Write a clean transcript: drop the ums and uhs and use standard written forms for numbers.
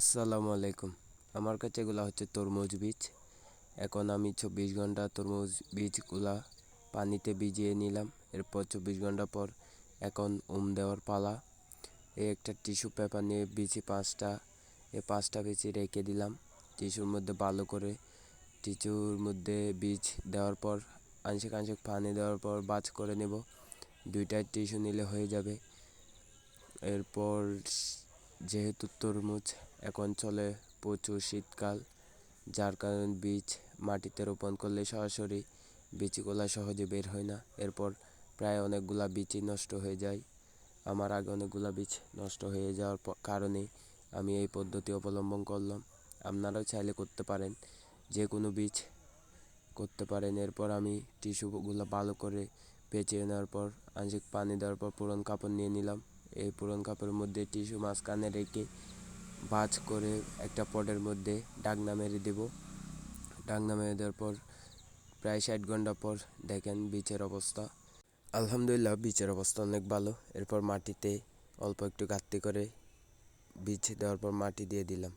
আসসালামু আলাইকুম। আমার কাছে এগুলা হচ্ছে তরমুজ বীজ। এখন আমি 24 ঘন্টা তরমুজ বীজগুলা পানিতে ভিজিয়ে নিলাম। এরপর 24 ঘন্টা পর এখন দেওয়ার পালা। এই একটা টিস্যু পেপার নিয়ে বিচি 5টা, এই 5টা বিচি রেখে দিলাম টিস্যুর মধ্যে ভালো করে। টিস্যুর মধ্যে বীজ দেওয়ার পর আংশিক আংশিক পানি দেওয়ার পর ভাঁজ করে নেব। 2টা টিস্যু নিলে হয়ে যাবে। এরপর যেহেতু তরমুজ এখন চলে প্রচুর শীতকাল, যার কারণে বীজ মাটিতে রোপণ করলে সরাসরি বীজগুলা সহজে বের হয় না। এরপর প্রায় অনেকগুলা বীজই নষ্ট হয়ে যায়। আমার আগে অনেকগুলা বীজ নষ্ট হয়ে যাওয়ার কারণে আমি এই পদ্ধতি অবলম্বন করলাম। আপনারাও চাইলে করতে পারেন, যে কোনো বীজ করতে পারেন। এরপর আমি টিস্যুগুলো ভালো করে পেঁচিয়ে নেওয়ার পর আংশিক পানি দেওয়ার পর পুরন কাপড় নিয়ে নিলাম। এই পুরন কাপড়ের মধ্যে টিস্যু মাঝখানে রেখে ভাঁজ করে একটা পটের মধ্যে ঢাকনা মেরে দেব। ঢাকনা মেরে দেওয়ার পর প্রায় 60 ঘন্টা পর দেখেন বীজের অবস্থা। আলহামদুলিল্লাহ, বীজের অবস্থা অনেক ভালো। এরপর মাটিতে অল্প একটু ঘাটতি করে বীজ দেওয়ার পর মাটি দিয়ে দিলাম।